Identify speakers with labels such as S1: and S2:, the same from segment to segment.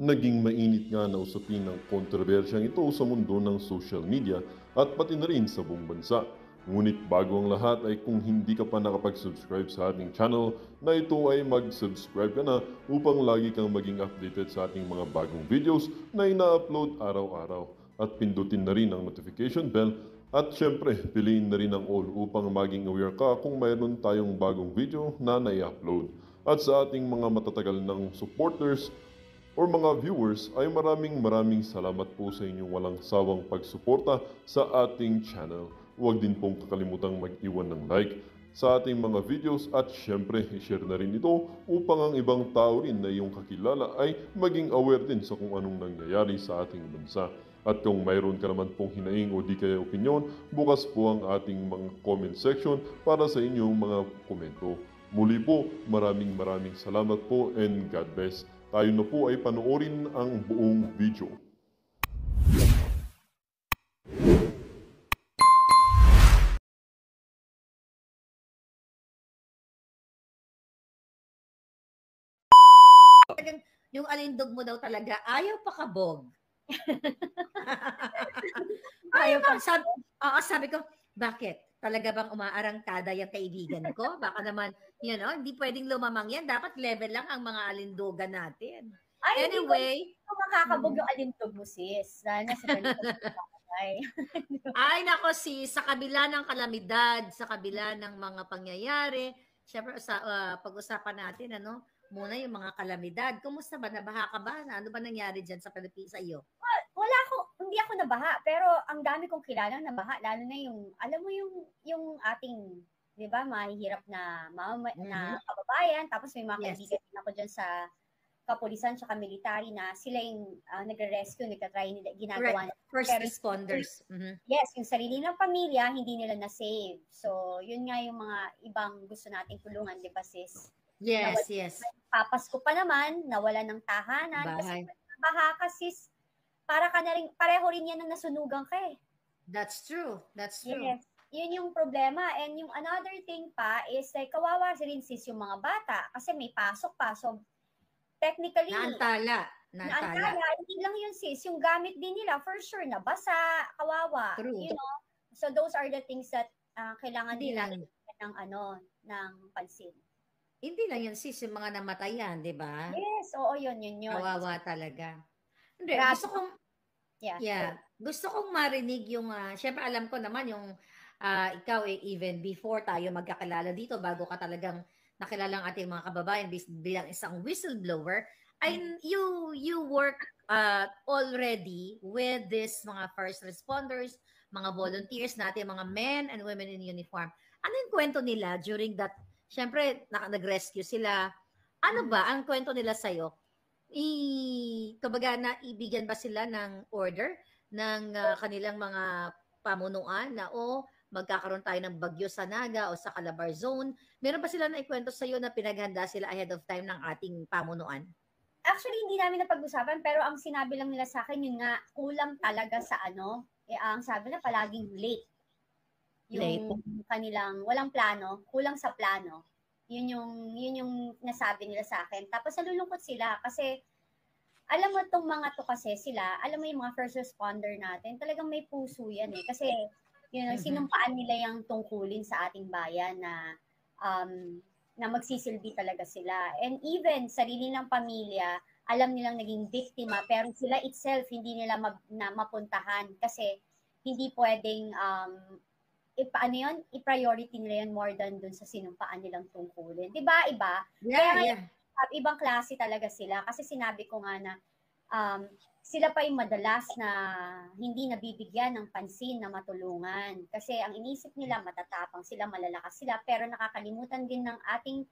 S1: Naging mainit nga na usapin ng kontrobersyang ito sa mundo ng social media at pati na rin sa buong bansa. Ngunit bago ang lahat ay kung hindi ka pa nakapag-subscribe sa ating channel na ito ay mag-subscribe ka na upang lagi kang maging updated sa ating mga bagong videos na ina-upload araw-araw. At pindutin na rin ang notification bell at syempre piliin na rin ang all upang maging aware ka kung mayroon tayong bagong video na nai-upload. At sa ating mga matatagal ng supporters or mga viewers ay maraming salamat po sa inyong walang sawang pagsuporta sa ating channel. Huwag din pong kakalimutang mag-iwan ng like sa ating mga videos at syempre i-share na rin ito upang ang ibang tao rin na iyong kakilala ay maging aware din sa kung anong nangyayari sa ating bansa. At kung mayroon ka naman pong hinaing o di kaya opinyon, bukas po ang ating mga comment section para sa inyong mga komento. Muli po, maraming salamat po and God bless. Tayo na po ay panoorin ang buong video.
S2: Yung alindog mo daw talaga, ayaw pa kabog. ayaw pa. Sabi ko, bakit? Talaga bang umaarangkada yung kaibigan ko? Baka naman, hindi pwedeng lumamang yan. Dapat level lang ang mga alindogan natin.
S3: Ay,
S2: anyway.
S3: Hindi ko makakabog yung alindog mo, sis. Dahil nasa
S2: Ay, nako sis, sa kabila ng kalamidad, sa kabila ng mga pangyayari, syempre pag-usapan natin, muna yung mga kalamidad. Kumusta ba? Nabaha ka ba? Ano ba nangyari dyan sa Pilipinas sa iyo?
S3: Hindi ako nabaha, pero ang dami kong kilalang nabaha, lalo na yung, alam mo yung ating, di ba, mahihirap na na kababayan, tapos may mga kaibigan din ako dyan sa kapulisan tsaka military na sila yung nagre-rescue, nagtatry nila, ginagawa nila.
S2: First responders.
S3: Yes, yung sarili ng pamilya, hindi nila na-save. So, yun nga yung mga ibang gusto nating tulungan, di ba, sis?
S2: Yes, yes.
S3: Papasko pa naman, nawala ng tahanan. Kasi baha ka, sis, para ka na rin, pareho rin yan na nasunugan ka eh.
S2: That's true. That's true.
S3: Yes. Yun yung problema. And yung another thing pa is like, kawawa rin sis yung mga bata kasi may pasok pa. So, technically,
S2: naantala.
S3: Hindi lang yun sis, yung gamit din nila, for sure, nabasa, kawawa.
S2: True.
S3: So those are the things that kailangan
S2: nila
S3: ng pansin.
S2: Hindi lang yun sis, yung mga namatayan, di ba?
S3: Yes, oo, yun.
S2: Kawawa talaga. Hindi, gusto kong marinig yung, syempre alam ko naman yung, ikaw even before tayo magkakilala dito, bago ka talagang nakilala ang ating mga kababayan bilang isang whistleblower, you work already with this mga first responders, mga volunteers natin, mga men and women in uniform. Ano yung kwento nila during that, syempre nag-rescue sila, ano ba ang kwento nila sa'yo? Kumbaga ibigyan ba sila ng order ng kanilang mga pamunuan na magkakaroon tayo ng bagyo sa Naga o sa Calabar Zone? Meron ba sila na ikwento sa iyo na pinaghanda sila ahead of time ng ating pamunuan?
S3: Actually, hindi namin napag-usapan, pero ang sinabi lang nila sa akin, yun nga, kulang talaga sa ang sabi na palaging late. Yung kanilang, walang plano, kulang sa plano. Yun yung nasabi nila sa akin. Tapos nalulungkot sila kasi, alam mo itong mga to kasi sila, alam mo yung mga first responder natin, talagang may puso yan eh. Kasi, sinumpaan nila yung tungkulin sa ating bayan na magsisilbi talaga sila. And even sarili ng pamilya, alam nilang naging biktima, pero sila itself hindi nila mapuntahan kasi hindi pwedeng i-priority nila yan more than dun sa sinumpaan nilang tungkulin. Diba, iba?
S2: Yeah.
S3: Ibang klase talaga sila kasi sinabi ko nga na sila pa yung madalas na hindi nabibigyan ng pansin na matulungan. Kasi ang inisip nila, matatapang sila, malalakas sila, pero nakakalimutan din ng ating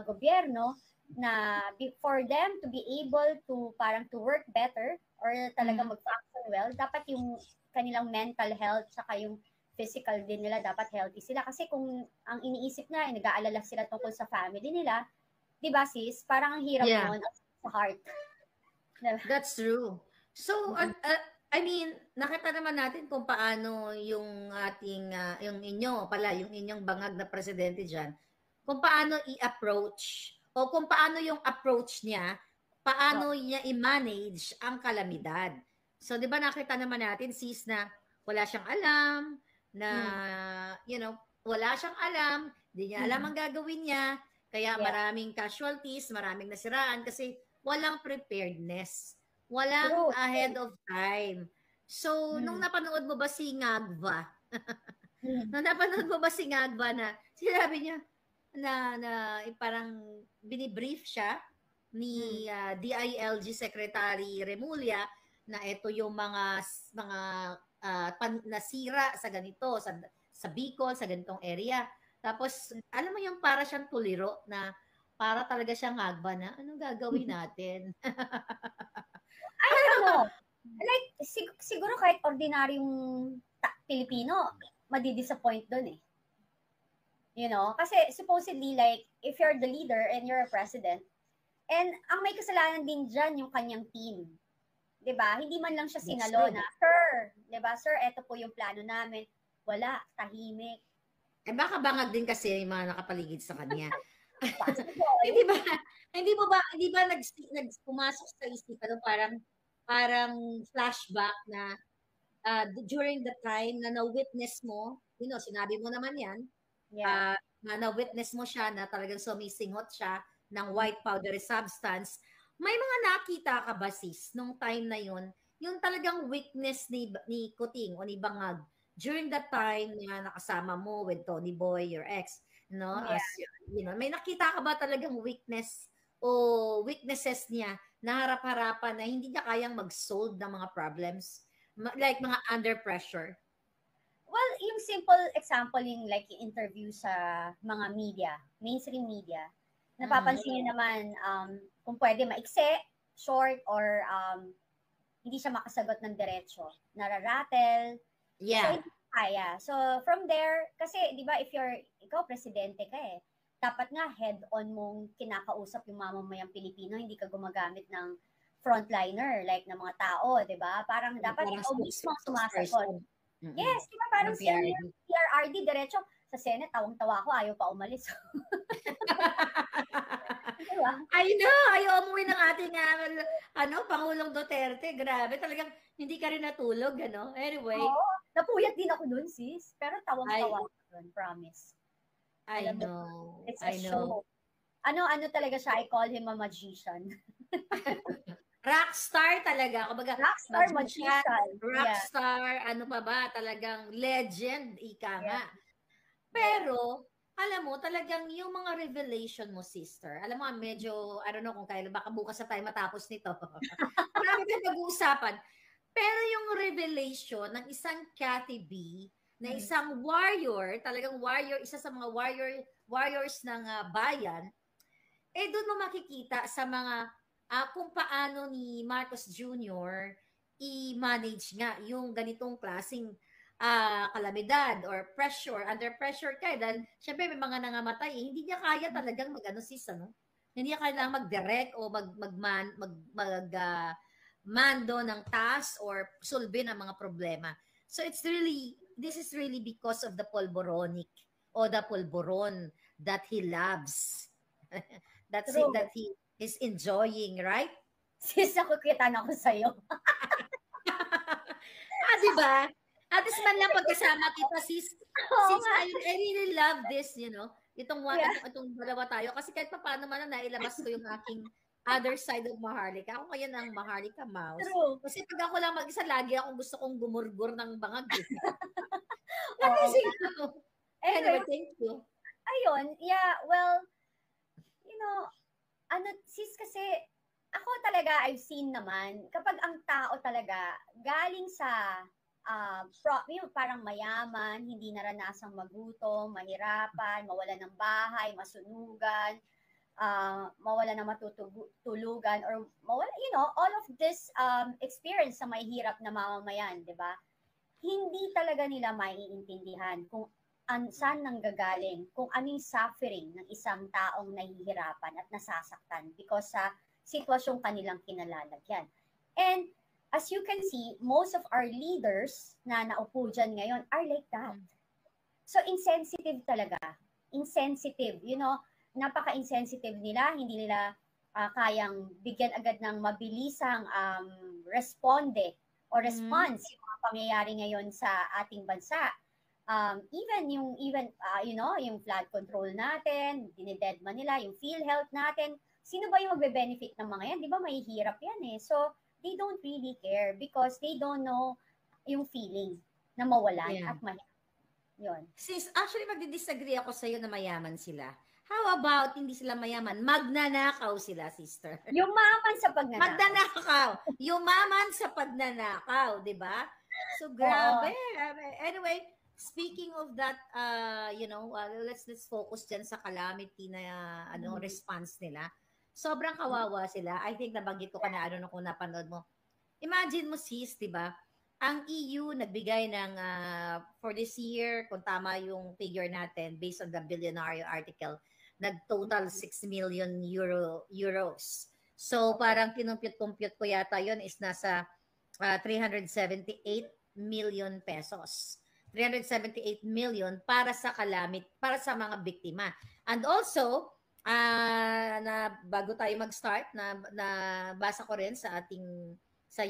S3: gobyerno na for them to be able to to work better or talaga mag-function well, dapat yung kanilang mental health saka yung physical din nila, dapat healthy sila. Kasi kung ang iniisip na, nag-aalala sila tungkol sa family nila, di ba sis? Parang ang hirap naman sa heart.
S2: That's true. So, nakita naman natin kung paano yung ating, yung inyong bangag na presidente dyan, kung paano i-approach o kung paano yung approach niya paano niya i-manage ang kalamidad. So, di ba nakita naman natin, sis, na wala siyang alam, na, wala siyang alam, hindi niya alam ang gagawin niya, kaya maraming casualties, maraming nasiraan, kasi walang preparedness. Walang ahead of time. So, nung napanood mo ba si Ngagva? Nung napanood mo ba si Ngagva na sinabi niya na parang binibrief siya ni DILG Secretary Remulla na ito yung mga nasira sa ganito, sa Bicol, sa ganitong area. Tapos, alam mo yung para siyang tuliro na para talaga siyang Ngagva na anong gagawin natin?
S3: Like, siguro kahit ordinaryong Pilipino, madidisappoint dun eh. Kasi supposedly, like, if you're the leader and you're a president, and ang may kasalanan din dyan yung kanyang team. 'Di ba? Hindi man lang siya sinalo na, sir, 'di ba? Sir, eto po yung plano namin. Wala, tahimik.
S2: Baka bangag din kasi yung mga nakapaligid sa kanya. Hindi ba pumasok sa isipan parang flashback na during the time na na-witness mo, sinabi mo naman yan, na na-witness mo siya na talagang sumisinghot siya ng white powdery substance. May mga nakita ka ba, sis, nung time na yun, yung talagang weakness ni Kuting o ni Bangag during that time na nakasama mo with Tony Boy, your ex, as may nakita ka ba talagang weakness o weaknesses niya na harap-harapan na hindi niya kayang mag-solve ng mga problems, like mga under pressure?
S3: Well, yung simple example yung like yung interview sa mga media, mainstream media, napapansin niyo naman kung pwede maikse, short, or hindi siya makasagot ng diretso, nararatel. So, hindi kaya. So, from there, kasi, di ba, ikaw, presidente ka eh, dapat nga head-on mong kinakausap yung mamamayang Pilipino, hindi ka gumagamit ng frontliner, like ng mga tao, di ba? Parang dapat ikaw mismo sumasagot. Yes, di ba? Parang PRRD, diretso, sa Senate, tawang-tawa ko, ayaw pa umalis. Diba?
S2: I know, ayaw umuwi ng ating Pangulong Duterte. Grabe, talagang hindi ka rin natulog, Anyway.
S3: Napuyat din ako dun, sis. Pero tawang-tawa ko dun, promise.
S2: I know.
S3: It's a show. Ano talaga siya, I call him a magician.
S2: Rockstar talaga. Kumbaga,
S3: rockstar magician.
S2: Rockstar, ano pa ba? Talagang legend, ika nga. Pero, alam mo, talagang yung mga revelation mo, sister, alam mo, medyo, I don't know kung kailan, baka bukas na tayo matapos nito. Marami ka pag-uusapan. Pero yung revelation ng isang Cathy B, na isang warrior, talagang warrior, isa sa mga warriors ng bayan, doon mo makikita sa mga, kung paano ni Marcos Jr. i-manage nga yung ganitong klaseng kalamidad or pressure, under pressure ka dahil syempre may mga nangamatay, hindi niya kaya talagang hindi niya kailangan mag-direct o mando ng task or solve ng mga problema. So this is really because of the polvoronic o the polvoron that he loves. That's it, that he is enjoying, right?
S3: Sis, nakukita na ako sa'yo.
S2: Diba? At least man lang pagkasama kita, sis. I really love this, itong dalawa tayo. Kasi kahit paano man nailabas ko yung aking other side of Maharlika. Ako ngayon ang Maharlika Mouse.
S3: True.
S2: Kasi pag ako lang mag-isa, lagi akong gusto kong gumurgur ng bangag. Anyway, thank you.
S3: Ayun, well, sis, kasi ako talaga, I've seen naman, kapag ang tao talaga galing sa parang mayaman, hindi naranasang magutom, mahirapan, mawala ng bahay, masunugan, mawala ng matutulugan, or mawala, all of this experience sa may hirap na mamamayan, di ba? Hindi talaga nila maiintindihan kung saan nanggagaling, kung ano yung suffering ng isang taong nahihirapan at nasasaktan because sa sitwasyong kanilang kinalalagyan. And as you can see, most of our leaders na naupo dyan ngayon are like that. So, insensitive talaga. Insensitive. Napaka-insensitive nila. Hindi nila kayang bigyan agad ng mabilisang responde o response yung mga pangyayari ngayon sa ating bansa. Yung flood control natin, dinidedma nila, yung PhilHealth natin, sino ba yung magbe-benefit ng mga yan? Di ba mahihirap yan eh. So, they don't really care because they don't know yung feeling na mawalan at mahirap. Yun.
S2: Since actually magdi-disagree ako sa'yo na mayaman sila. How about hindi sila mayaman? Magnanakaw sila, sister.
S3: Yumaman sa pagnanakaw.
S2: Magnanakaw. Yumaman sa pagnanakaw, di ba? So, grabe. Anyway, speaking of that, let's focus dyan sa calamity na response nila. Sobrang kawawa sila. I think nabanggit ko ka na kung napanood mo. Imagine mo, sis, di ba? Ang EU nagbigay ng, for this year, kung tama yung figure natin, based on the Billionaire article, nag-total 6 million euros. So, parang kinumpute-compute ko yata yun is nasa 378 million pesos. 378 million para sa para sa mga biktima. And also, bago tayo mag-start, basa ko rin sa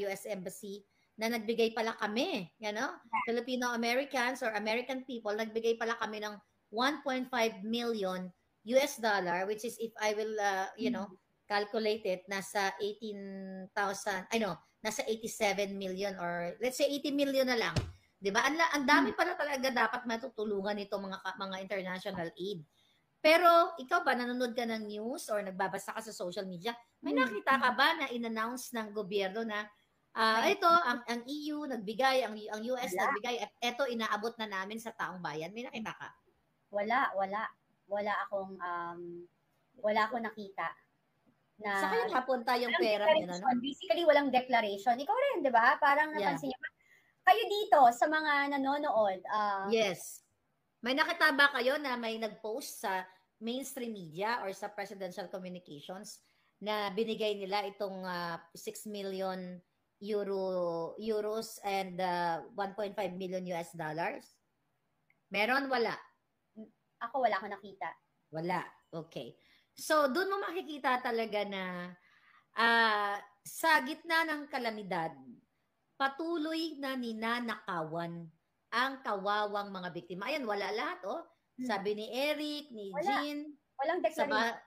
S2: US Embassy, na nagbigay pala kami, Filipino Americans or American people, nagbigay pala kami ng 1.5 million US dollar, which is if I will, calculate it, nasa 87 million or let's say 80 million na lang. 'Di ba? Ang dami pala talaga dapat matutulungan nito mga international aid. Pero ikaw ba, nanonood ka ng news or nagbabasa ka sa social media? May nakita ka ba na in-announce ng gobyerno na ito, ang EU nagbigay, ang US nagbigay, at ito inaabot na namin sa taong bayan? May nakita ka?
S3: Wala akong nakita.
S2: Sa kayo napunta yung pera nila, no?
S3: Basically, walang declaration. Ikaw rin, di ba? Parang napansin niyo. Kayo dito, sa mga nanonood.
S2: Yes. May nakita ba kayo na may nag-post sa mainstream media or sa presidential communications na binigay nila itong 6 million euros and 1.5 million US dollars? Meron? Wala?
S3: Ako wala akong nakita.
S2: Wala. Okay. So, doon mo makikita talaga na sa gitna ng kalamidad, patuloy na ninanakawan ang kawawang mga biktima. Ayan, wala lahat, Sabi ni Eric, ni Jean.
S3: Walang declaration.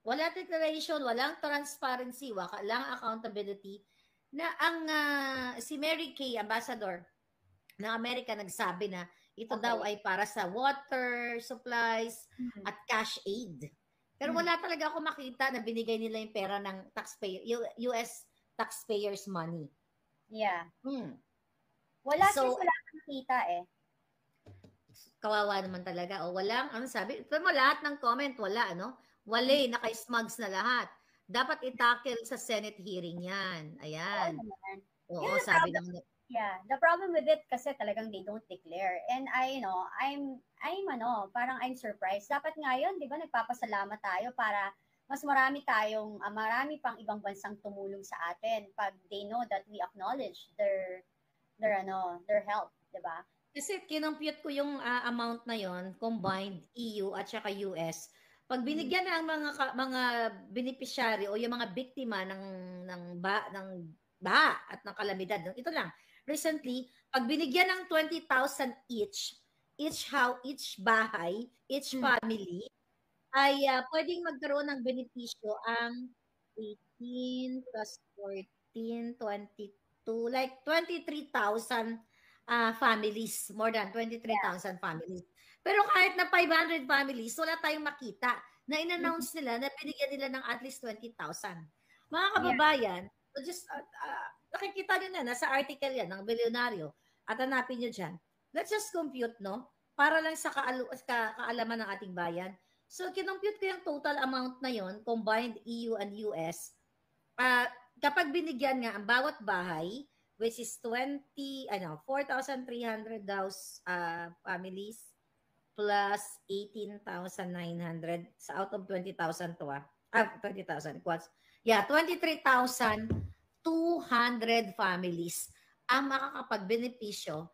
S2: Walang declaration, walang transparency, walang accountability. Na si Mary Kay, ambassador ng Amerika, nagsabi na ito daw ay para sa water supplies at cash aid. Pero wala talaga ako makita na binigay nila yung pera ng US taxpayers money.
S3: Yeah. Wala akong nakita eh.
S2: Kawawa naman talaga. O walang, sabi? Pero lahat ng comment, wala, Wale, naka-smugs na lahat. Dapat i-tackle sa Senate hearing yan. Ayan. Oo, sabi ng...
S3: Yeah, the problem with it kasi talagang they don't declare. And parang I'm surprised. Dapat ngayon, 'di ba, nagpapasalamat tayo para mas marami pang ibang bansang tumulong sa atin pag they know that we acknowledge their help, 'di ba?
S2: Kasi kinompute ko yung amount na yon, combined EU at saka US. Pag binigyan ng mga beneficiary o yung mga biktima ng baha at ng kalamidad, ito lang. Recently, pag binigyan ng 20,000 each bahay, each family, ay pwedeng magkaroon ng benepisyo ang 18 plus 14, 22, like 23,000 families, more than 23,000 families. Pero kahit na 500 families, wala tayong makita na in-announce nila na binigyan nila ng at least 20,000. Mga kababayan, just nakikita nyo na, nasa article yan ng Bilyonaryo at hanapin nyo dyan. Let's just compute, para lang sa kaalaman ng ating bayan. So, kinompute ko yung total amount na yon, combined EU and US. Kapag binigyan nga ang bawat bahay, which is 4,300 families plus 18,900 out of 20,000 to 20,000 quads. Yeah, 23,200 families ang makakapagbenepisyo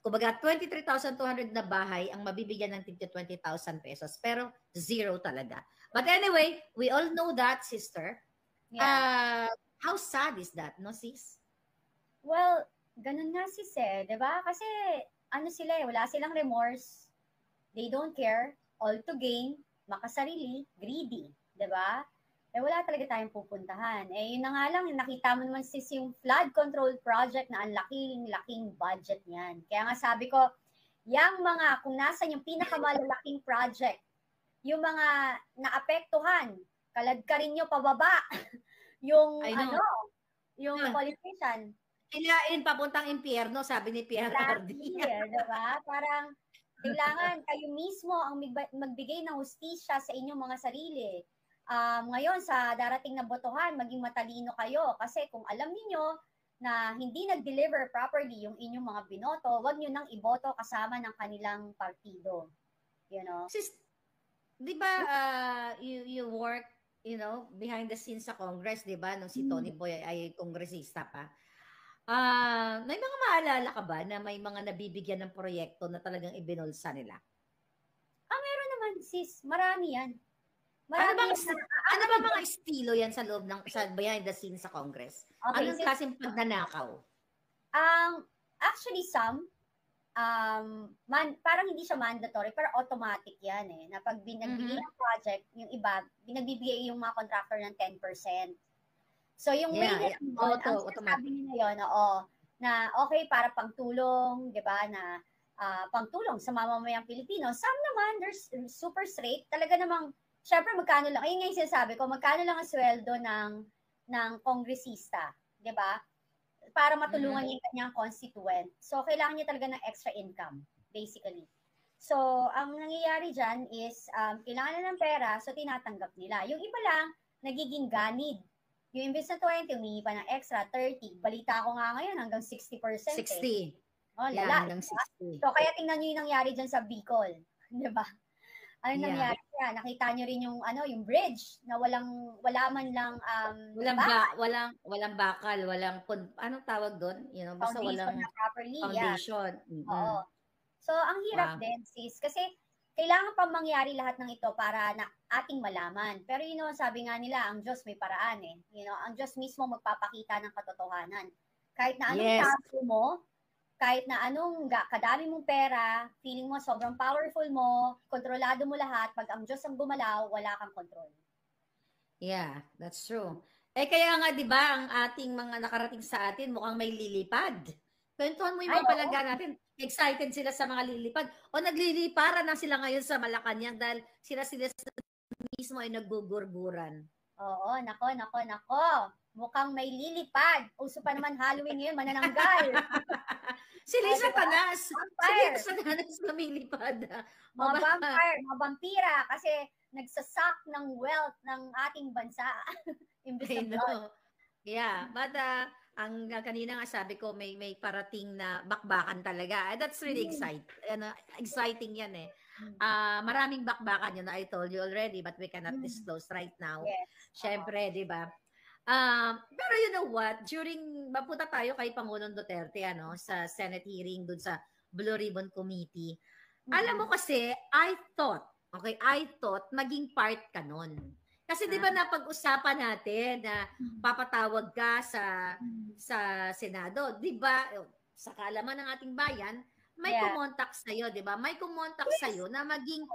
S2: Kumbaga, 23,200 na bahay ang mabibigyan ng tig 20,000 pesos. Pero zero talaga. But anyway, we all know that, sister.
S3: Yeah.
S2: How sad is that, no, sis?
S3: Well, ganun nga sis di ba? Kasi ano sila wala silang remorse. They don't care. All to gain, makasarili, greedy, di ba? Wala talaga tayong pupuntahan. Yun na nga lang, nakita mo naman sis yung flood control project na ang laking budget niyan. Kaya nga sabi ko, yung mga, kung nasan yung pinakamalalaking project, yung mga naapektuhan, kaladkarin nyo pababa, yung yung politician.
S2: Ilain papuntang impyerno, sabi ni Pierre Hardy.
S3: Diba? Parang, kailangan kayo mismo ang magbigay ng hustisya sa inyong mga sarili. Ngayon, sa darating na botohan, maging matalino kayo. Kasi kung alam niyo na hindi nag-deliver properly yung inyong mga binoto, wag nyo nang iboto kasama ng kanilang partido. You know?
S2: Di ba, you work, behind the scenes sa Congress, di ba? Nung si Tony Boy ay kongresista pa. May mga maalala ka ba na may mga nabibigyan ng proyekto na talagang ibinulsa nila?
S3: Meron naman, sis. Marami yan.
S2: Ano ba mga estilo yan sa loob sa behind the scenes sa Congress? Okay, anong klaseng pagnanakaw?
S3: Actually, parang hindi siya mandatory, pero automatic yan na pag binagbigay ng project, yung iba, binagbibigay yung mga contractor ng 10%. So, yung way nila ang sinasabi nila yun, na okay, para pangtulong, di ba, na pangtulong sa mamamayang Pilipino. Some naman, there's super straight. Talaga namang, syempre, magkano lang, ayun nga yung sinasabi ko, magkano lang ang sweldo ng kongresista, di ba? Para matulungan niya yung kanyang constituent. So, kailangan niya talaga ng extra income, basically. So, ang nangyayari dyan is, kailangan na ng pera, so tinatanggap nila. Yung iba lang, nagiging ganid. Yung imbes na 20, humingi pa ng extra, 30. Balita ko nga ngayon, hanggang 60%.
S2: 60.
S3: Lala.
S2: Hanggang 60.
S3: So, kaya tingnan nyo yung nangyari dyan sa Bicol. Di ba? Ano nangyari yan? Nakita nyo rin yung yung bridge na wala man lang
S2: walang bakal, anong tawag doon? Basta walang
S3: properly,
S2: foundation.
S3: Yeah. Oo. So ang hirap din sis kasi kailangan pa mangyari lahat ng ito para na ating malaman. Pero sabi nga nila, ang Diyos may paraan ang Diyos mismo magpapakita ng katotohanan. Kahit na anong taso mo, kahit na anong kadami mong pera, feeling mo sobrang powerful mo, kontrolado mo lahat, pag ang Diyos ang gumalaw, wala kang control.
S2: Yeah, that's true. Kaya nga 'di ba, ang ating mga nakarating sa atin mukhang may lilipad. Kwentuhan mo yung mga palangga natin, excited sila sa mga lilipad. O nagliliparan na sila ngayon sa Malacanang dahil sila mismo ay naggugurguran.
S3: Oo, nako. Mukhang may lilipad. Uso pa naman Halloween ngayon, manananggal.
S2: Si Lisa Tanas. Si Lisa Tanas lumilipad.
S3: Mga vampire, mga vampira kasi nagsasak ng wealth ng ating bansa. Imbes na blood.
S2: Yeah, but ang kanina nga sabi ko may parating na bakbakan talaga. That's really exciting yan maraming bakbakan yun na I told you already but we cannot disclose right now.
S3: Yes.
S2: Syempre, di ba? Pero you know what? Mapunta tayo kay Pangulong Duterte sa Senate hearing dun sa Blue Ribbon Committee. Alam mo kasi, I thought maging part ka nun. Kasi di ba napag-usapan natin na papatawag ka sa Senado, di ba? Sa kaalaman ng ating bayan, may kumontak sa'yo, di ba? May kumontak sa'yo na maging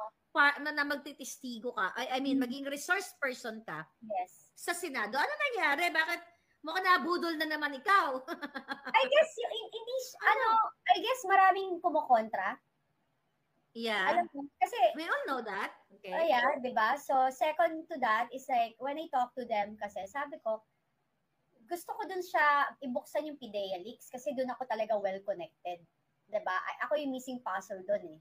S2: na magtitistigo ka. I mean, maging resource person ka sa Senado. Ano nangyari? Bakit mukhang nabudol na naman ikaw?
S3: I guess maraming kumukontra.
S2: Yeah.
S3: Alam mo, kasi
S2: we all know that. Okay.
S3: Yeah, di ba? So, second to that is like, when I talk to them kasi, sabi ko, gusto ko dun siya ibuksan yung PIDEA leaks kasi dun ako talaga well-connected. Di ba? Ako yung missing puzzle dun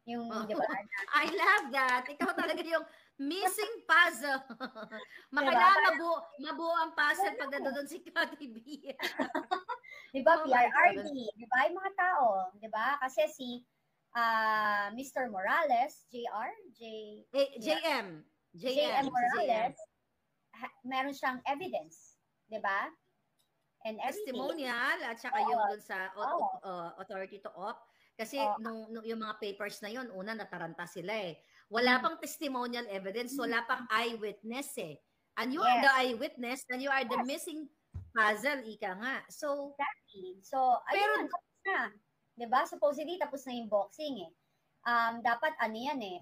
S3: Yung, di ba?
S2: I love that. Ikaw talaga yung missing puzzle. Makailangan mabuo ang puzzle pag doon si Cathy B.
S3: Di ba? PRRD. Di ba? Yung mga tao. Di ba? Kasi si Mr. Morales, JM Morales, meron siyang evidence. Di ba? And
S2: testimonial at saka yung dun sa authority to op. Kasi nung yung mga papers na yon, una nataranta sila eh. Wala pang testimonial evidence, wala pang eyewitness eh. And you are the eyewitness, and you are the missing puzzle, ika nga. So,
S3: exactly. So, ayun, tapos na. Diba? Supposedly, tapos na yung boxing eh. Dapat ano yan eh,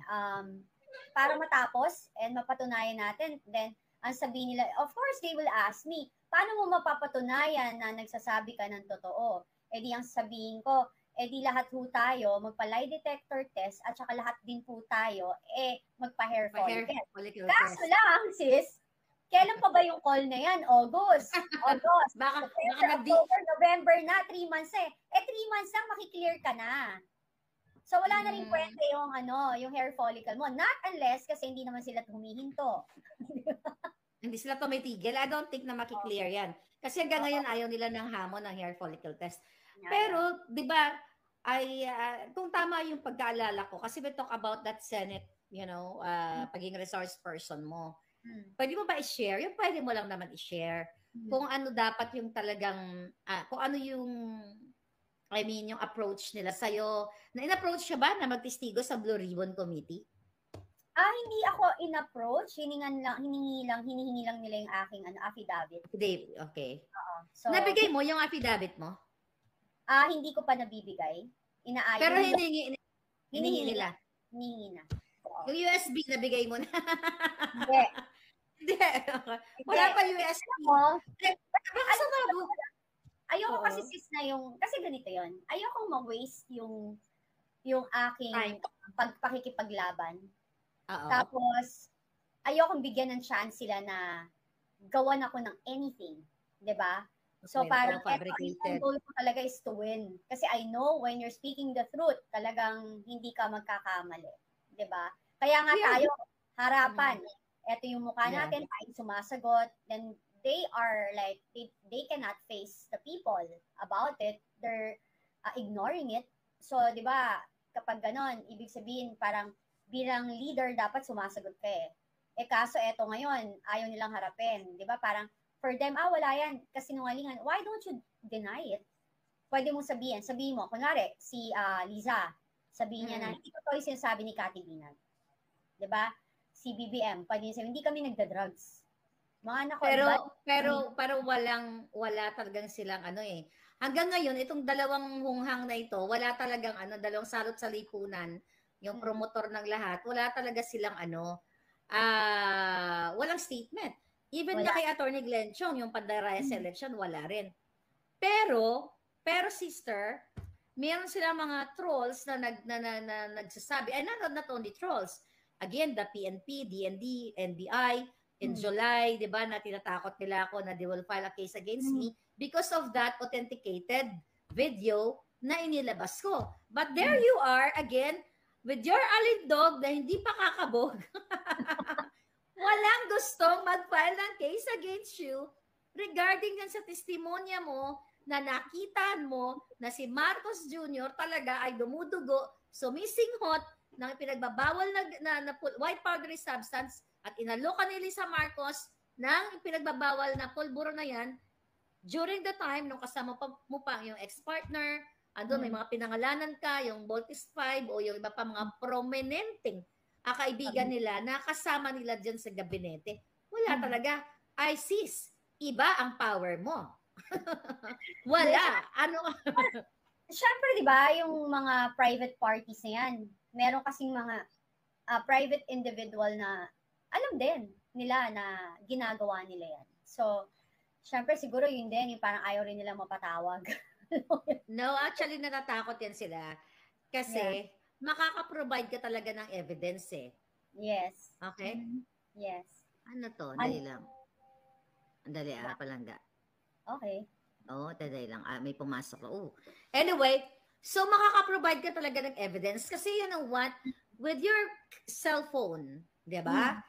S3: para matapos and mapatunayan natin, then, ang sabihin nila, of course, they will ask me, paano mo mapapatunayan na nagsasabi ka ng totoo? Eh di ang sabihin ko, eh di lahat po tayo, magpa-lie detector test, at saka lahat din po tayo, magpa-hair follicle. Kaso lang, sis, kailan pa ba yung call na yan? August.
S2: baka
S3: October, November na, 3 months eh. 3 months lang, makiklear ka na. So, wala na rin kwenta yung hair follicle mo. Not unless, kasi hindi naman sila humihinto.
S2: Hindi sila tumitigil. I don't think na makiklear yan. Kasi hanggang ngayon ayaw nila ng hamon ng hair follicle test. Pero, di ba, kung tama yung pagkaalala ko, kasi we talk about that Senate, pagiging resource person mo. Pwede mo ba i-share? Yung pwede mo lang naman i-share. Kung ano dapat yung talagang, kung ano yung, yung approach nila sa'yo. Na-in-approach siya ba na magtestigo sa Blue Ribbon Committee?
S3: Hindi ako in-approach. Hinihingi lang nila yung aking affidavit.
S2: Okay.
S3: So,
S2: nabigay mo yung affidavit mo?
S3: Hindi ko pa nabibigay. Inaayon.
S2: Pero hinihingi nila.
S3: Hinihingi na. So,
S2: yung USB, nabigay mo na?
S3: Hindi.
S2: Hindi. Wala pa USB.
S3: Ayoko kasi sis na kasi ganito yon. Ayoko ma-waste yung aking pakikipaglaban. Tapos, ayokong bigyan ng chance sila na gawan ako ng anything. Diba? So, parang ang goal ko talaga is to win. Kasi I know when you're speaking the truth, talagang hindi ka magkakamali. Diba? Kaya nga tayo, harapan. Ito yung mukha natin, tayo sumasagot. Then, they are like, they cannot face the people about it. They're ignoring it. So, diba, kapag ganon, ibig sabihin, parang, bilang leader, dapat sumasagot ka eh. Kaso eto ngayon, ayaw nilang harapin. Di ba? Parang, for them, wala yan. Kasinungalingan. Why don't you deny it? Pwede mong sabihin mo, kunwari, si Liza, sabihin niya na, hindi ko to yung sinasabi ni Cathy Binag. Di ba? Si BBM, pwede niya sabihin, hindi kami nagda-drugs. Mga anak ko,
S2: pero wala talagang silang hanggang ngayon, itong dalawang hunghang na ito, wala talagang dalawang salot sa lipunan, yung promotor ng lahat, wala talaga silang walang statement. Even na kay Attorney Glenn Chong, yung Pandarayas election, wala rin. Pero sister, meron silang mga trolls na nagsasabi, not only trolls, again, the PNP, DND, NBI, in July, di ba, na tinatakot nila ako na they will file a case against me because of that authenticated video na inilabas ko. But there you are, again, with your alindog na hindi pa kakabog, walang gustong mag-file ng case against you regarding yan sa testimonya mo na nakitaan mo na si Marcos Jr. talaga ay dumudugo, sumisinghot ng pinagbabawal na white powdery substance at inaloka ni Lisa Marcos ng pinagbabawal na pulburo na yan during the time nung kasama mo pa yung ex-partner. Andun, may mga pinangalanan ka, yung Voltis 5 o yung iba pa mga prominenteng kaibigan nila na kasama nila dyan sa gabinete. Wala talaga. Sis, iba ang power mo. Wala.
S3: Siyempre, di ba, yung mga private parties na yan, meron kasing mga private individual na alam din nila na ginagawa nila yan. So, siyempre, siguro yun din, yung parang ayaw rin nila mapatawag.
S2: No, actually natatakot yan sila kasi makaka-provide ka talaga ng evidence eh.
S3: Yes.
S2: Okay?
S3: Yes.
S2: Ano to? Dali lang. Dali, palangga.
S3: Okay.
S2: Dali lang. May pumasok. Anyway, so makaka-provide ka talaga ng evidence kasi you know what? With your cellphone, di ba?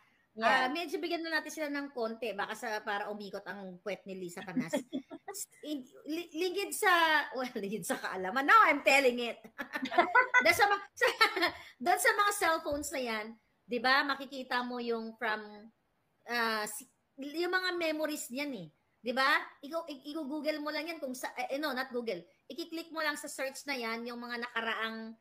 S2: Medyo bigyan na natin sila ng konti baka para umikot ang puwet ni Lisa Canas. Ligid sa kaalaman. Now I'm telling it. Doon sa mga cellphones na yan, 'di ba? Makikita mo yung from yung mga memories niyan eh. 'Di ba? I-Google mo lang yan kung sa no, not Google. I-click mo lang sa search na yan yung mga nakaraang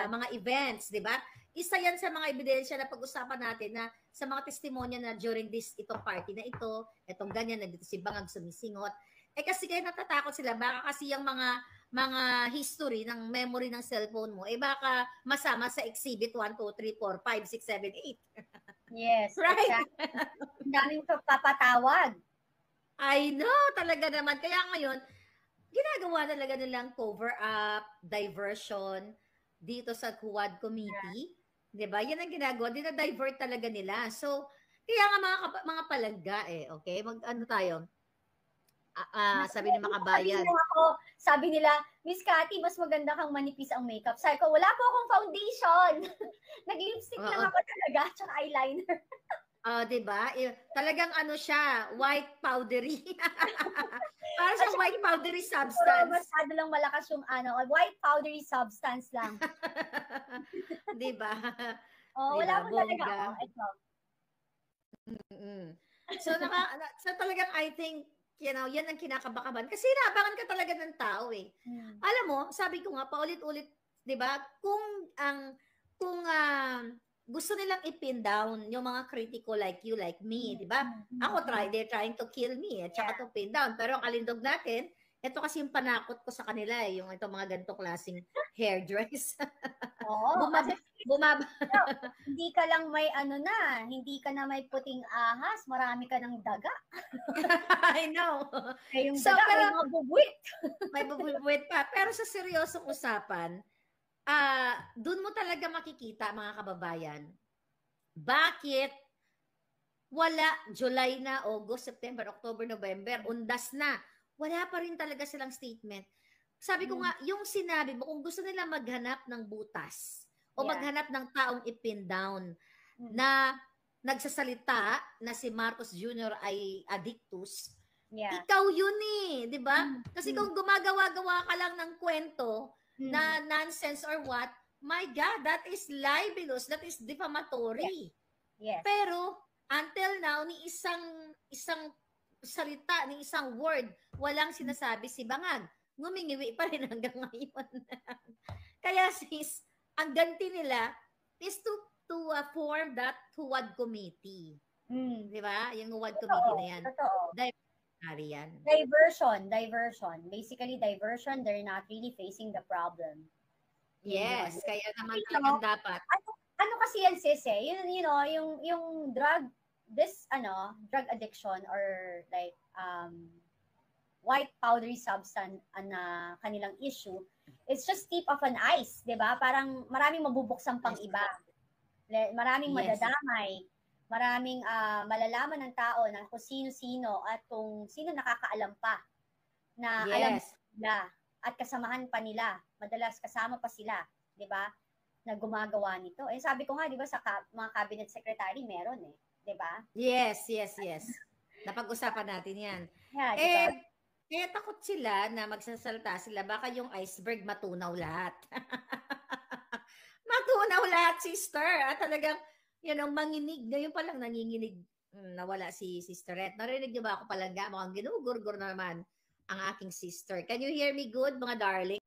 S2: mga events, 'di ba? Isa yan sa mga ebidensya na pag-usapan natin na sa mga testimonya na during itong party na ito, itong ganyan, nandito si Bangag sumisingot. Kasi kaya natatakot sila, baka kasi yung mga history ng memory ng cellphone mo, baka masama sa exhibit 1, 2, 3, 4, 5, 6, 7, 8.
S3: Yes,
S2: right?
S3: Exactly. Ang daming papatawag.
S2: I know, talaga naman. Kaya ngayon, ginagawa talaga nilang cover-up, diversion dito sa Quad Committee. Diba? Yan ang ginagawa. Dina-divert talaga nila. So, kaya nga mga palangga okay? Ano tayo? Sabi ni Makabayan.
S3: Sabi nila, Miss Cathy, mas maganda kang manipis ang makeup. Sabi ko, wala po akong foundation. Nag-lipstick lang ako talaga, tsaka eyeliner.
S2: Diba? Talagang ano siya, white powdery. Parang siyang white powdery substance.
S3: Masyado lang malakas yung white powdery substance lang.
S2: Diba?
S3: Wala mo talaga ako. Ito.
S2: So talagang I think, yan ang kinakabakaban. Kasi inabangan ka talaga ng tao Alam mo, sabi ko nga, paulit-ulit, diba? Kung gusto nilang i-pin down yung mga kritiko like you, like me, di ba? Ako, they're trying to kill me, tsaka to pin down. Pero ang kalindog natin, ito kasi yung panakot ko sa kanila, yung itong mga ganitong klaseng hairdress. Bumaba.
S3: Hindi ka lang may hindi ka na may puting ahas, marami ka ng daga.
S2: I know.
S3: Yung daga, may mga bubuwit.
S2: May bubuwit pa. Pero sa seryosong usapan, doon mo talaga makikita, mga kababayan, bakit wala July na, August, September, October, November, undas na. Wala pa rin talaga silang statement. Sabi ko nga, yung sinabi mo, kung gusto nila maghanap ng butas o maghanap ng taong ipin down na nagsasalita na si Marcos Jr. ay addictus, ikaw yun di ba? Kasi kung gumagawa-gawa ka lang ng kwento na nonsense or what, my God, that is libelous, that is defamatory.
S3: Yes.
S2: Pero, until now, ni isang salita, ni isang word, walang sinasabi si Bangag. Ngumingiwi pa rin hanggang ngayon. Kaya sis, ang ganti nila is to form that Huwad Committee. Di ba? Yung Huwad Committee na yan.
S3: Totoo. Diversion. Basically, diversion. They're not really facing the problem.
S2: Yes. Kaya naman talagang dapat.
S3: Ano kasi yan, sis, yung drug, drug addiction or like white powdery substance na kanilang issue, it's just tip of an ice, di ba? Parang maraming mabubuksan pang iba. Maraming madadamay. Maraming malalaman ng tao na kung sino-sino at kung sino nakakaalam pa na alam nila at kasamahan pa nila. Madalas kasama pa sila, di ba? Na gumagawa nito. Sabi ko nga, di ba, sa mga cabinet secretary, meron di ba?
S2: Yes. Napag-usapan natin yan.
S3: Yeah, diba?
S2: Kaya takot sila na magsasalta sila. Baka yung iceberg matunaw lahat. Matunaw lahat, sister. At talagang, manginig. Ngayon pa lang nanginginig. Nawala si Sisterette. Narinig niyo ba ako palangga? Mukhang ginugurgur naman ang aking sister. Can you hear me good, mga darling?